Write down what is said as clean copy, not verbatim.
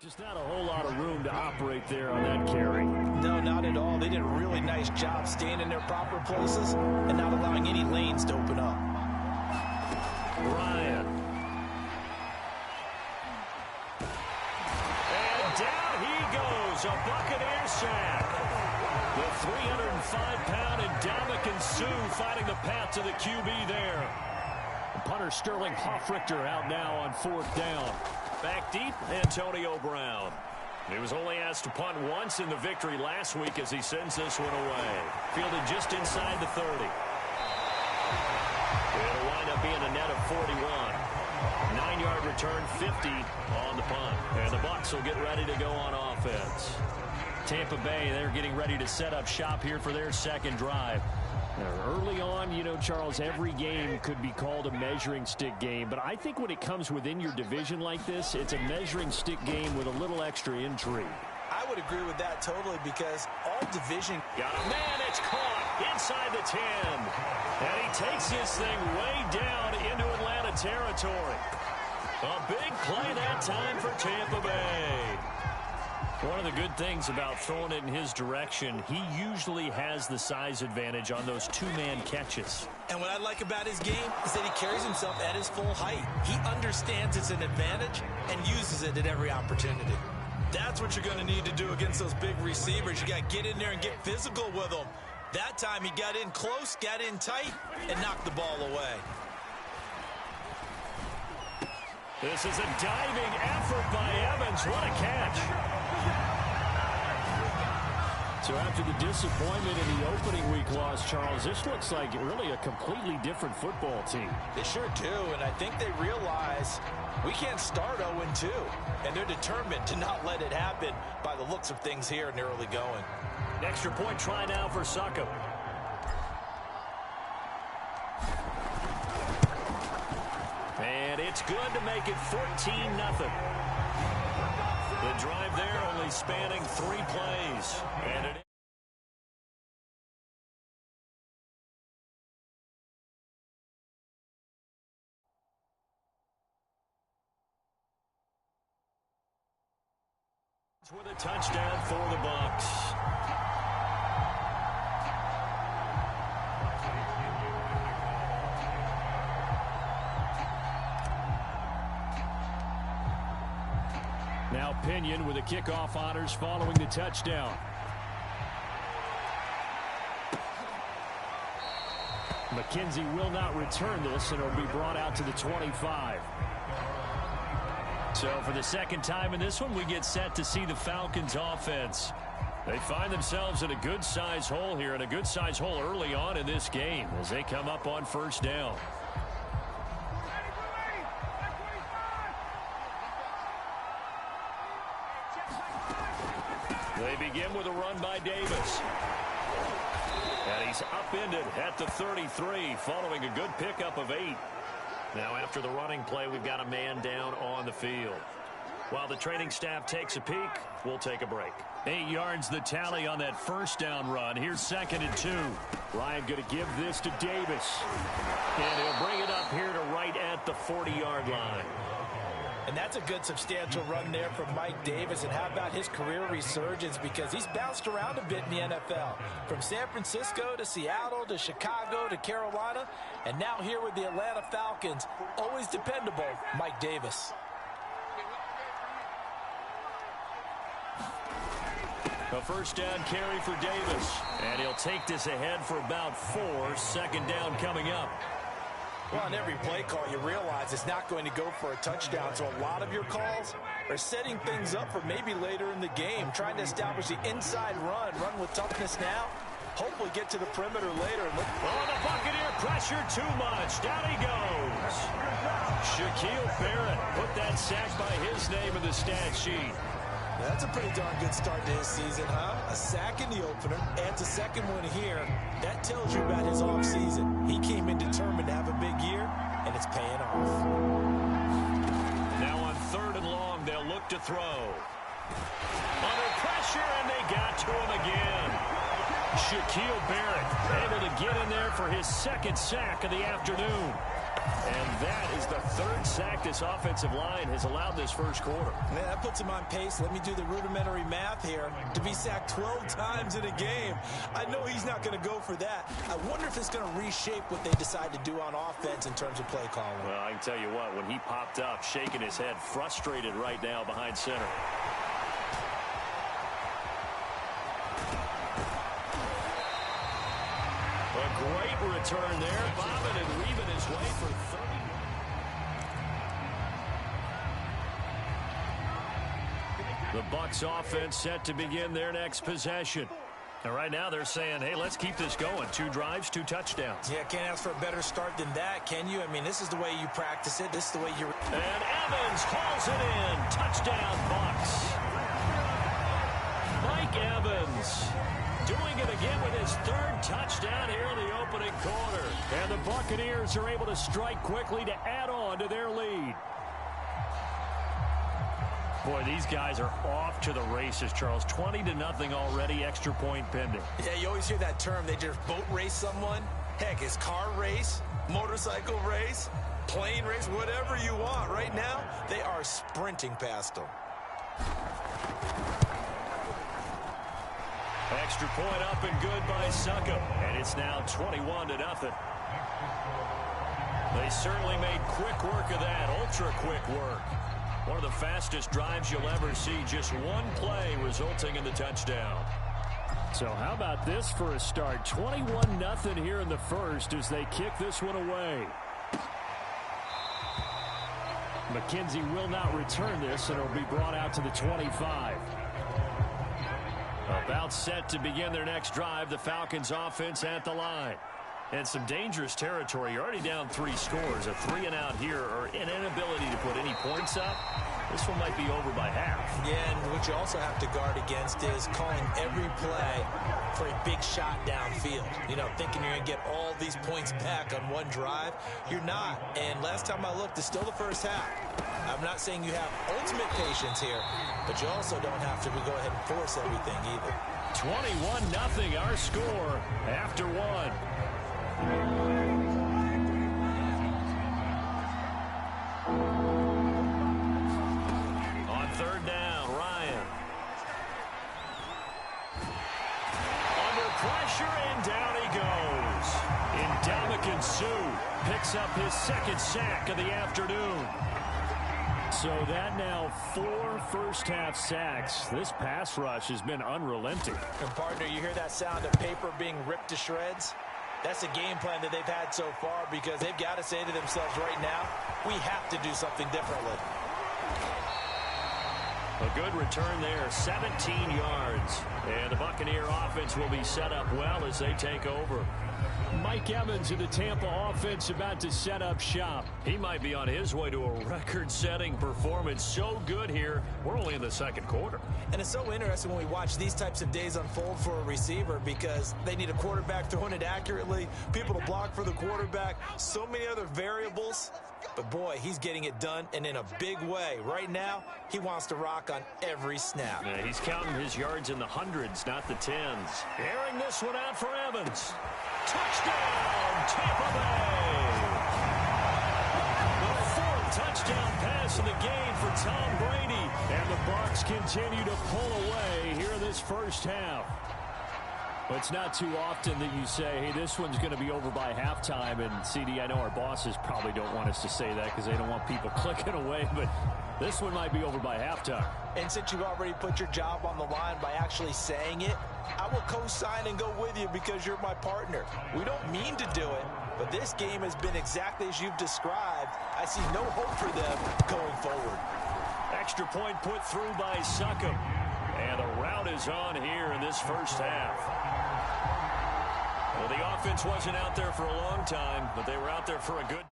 Just not a whole lot of room to operate there on that carry. No, not at all. They did a really nice job staying in their proper places and not allowing any lanes to open up. Ryan. And down he goes. A Buccaneer sack. The 305-pound Ndamukong Suh finding the path to the QB there. Punter Sterling Hoffrichter out now on 4th down. Back deep, Antonio Brown. He was only asked to punt once in the victory last week as he sends this one away. Fielded just inside the 30. It'll wind up being a net of 41. 9-yard return, 50 on the punt. And the Bucs will get ready to go on offense. Tampa Bay, they're getting ready to set up shop here for their second drive. Now, early on, you know, Charles, every game could be called a measuring stick game. But I think when it comes within your division like this, it's a measuring stick game with a little extra intrigue. I would agree with that totally because all division... Got a man, it's caught inside the 10. And he takes this thing way down into Atlanta territory. A big play that time for Tampa Bay. One of the good things about throwing it in his direction, he usually has the size advantage on those two-man catches. And what I like about his game is that he carries himself at his full height. He understands it's an advantage and uses it at every opportunity. That's what you're going to need to do against those big receivers. You got to get in there and get physical with them. That time he got in close, got in tight, and knocked the ball away. This is a diving effort by Evans. What a catch. So after the disappointment in the opening week loss, Charles, this looks like really a completely different football team. They sure do, and I think they realize we can't start 0-2, and they're determined to not let it happen by the looks of things here in the early going. Extra point try now for Suckup. And it's good to make it 14-0. The drive there only spanning 3 plays. And it with a touchdown for the Bucs. Now Pinion with the kickoff honors following the touchdown. McKenzie will not return this, and it'll be brought out to the 25. So for the second time in this one, we get set to see the Falcons offense. They find themselves in a good-sized hole here, and a good-sized hole early on in this game as they come up on 1st down. They begin with a run by Davis. And he's upended at the 33 following a good pickup of 8. Now after the running play, we've got a man down on the field. While the training staff takes a peek, we'll take a break. 8 yards the tally on that 1st down run. Here's 2nd and 2. Ryan going to give this to Davis. And he'll bring it up here to right at the 40-yard line. And that's a good substantial run there from Mike Davis. And how about his career resurgence? Because he's bounced around a bit in the NFL. From San Francisco to Seattle to Chicago to Carolina. And now here with the Atlanta Falcons. Always dependable, Mike Davis. A 1st down carry for Davis. And he'll take this ahead for about 4. 2nd down coming up. Well, on every play call, you realize it's not going to go for a touchdown. So a lot of your calls are setting things up for maybe later in the game, trying to establish the inside run with toughness now. Hopefully get to the perimeter later. And look. Oh, the Buccaneer pressure too much. Down he goes. Shaquille Barrett put that sack by his name in the stat sheet. That's a pretty darn good start to his season, huh? A sack in the opener, adds a 2nd one here. That tells you about his offseason. He came in determined to have a big year, and it's paying off. Now on 3rd and long, they'll look to throw. Under pressure, and they got to him again. Shaquille Barrett able to get in there for his 2nd sack of the afternoon. And that is the third sack this offensive line has allowed this first quarter. Man, that puts him on pace. Let me do the rudimentary math here. To be sacked 12 times in a game, I know he's not going to go for that. I wonder if it's going to reshape what they decide to do on offense in terms of play calling. Well, I can tell you what, when he popped up, shaking his head, frustrated right now behind center. A great return there, bobbing and weaving his way for 30. The Bucs offense set to begin their next possession. And right now they're saying, hey, let's keep this going. 2 drives, 2 touchdowns. Yeah, can't ask for a better start than that, can you? I mean, this is the way you practice it. This is the way you... And Evans hauls it in. Touchdown, Bucs. Mike Evans doing it again with his 3rd touchdown here in the opening quarter. And the Buccaneers are able to strike quickly to add on to their lead. Boy, these guys are off to the races, Charles. 20-0 already, extra point pending. Yeah, you always hear that term. They just boat race someone. Heck, it's car race, motorcycle race, plane race, whatever you want. Right now, they are sprinting past them. Extra point up and good by Suckup. And it's now 21-0. They certainly made quick work of that, ultra-quick work. One of the fastest drives you'll ever see, just one play resulting in the touchdown. So how about this for a start? 21-0 here in the first as they kick this one away. McKenzie will not return this, and it'll be brought out to the 25. About set to begin their next drive, the Falcons offense at the line. And some dangerous territory. You're already down 3 scores. A 3-and-out here, or an inability to put any points up. This one might be over by half. Yeah, and what you also have to guard against is calling every play for a big shot downfield. You know, thinking you're going to get all these points back on one drive. You're not. And last time I looked, it's still the first half. I'm not saying you have ultimate patience here, but you also don't have to go ahead and force everything either. 21-0 our score after 1. On 3rd down, Ryan. Under pressure, and down he goes. Ndamukong Suh picks up his 2nd sack of the afternoon. So that now 4 first-half sacks. This pass rush has been unrelenting. And partner, you hear that sound of paper being ripped to shreds? That's a game plan that they've had so far because they've got to say to themselves right now, we have to do something differently. A good return there, 17 yards. And the Buccaneer offense will be set up well as they take over. Mike Evans of the Tampa offense about to set up shop. He might be on his way to a record-setting performance. So good here. We're only in the 2nd quarter. And it's so interesting when we watch these types of days unfold for a receiver because they need a quarterback throwing it accurately, people to block for the quarterback, so many other variables. But, boy, he's getting it done, and in a big way. Right now, he wants to rock on every snap. Yeah, he's counting his yards in the hundreds, not the tens. Airing this one out for Evans. Touchdown, Tampa Bay! The 4th touchdown pass in the game for Tom Brady. And the Bucs continue to pull away here this first half. But it's not too often that you say, hey, this one's going to be over by halftime. And, CD, I know our bosses probably don't want us to say that because they don't want people clicking away. But this one might be over by halftime. And since you've already put your job on the line by actually saying it, I will co-sign and go with you because you're my partner. We don't mean to do it, but this game has been exactly as you've described. I see no hope for them going forward. Extra point put through by Suckup. And the route is on here in this first half. Well, the offense wasn't out there for a long time, but they were out there for a good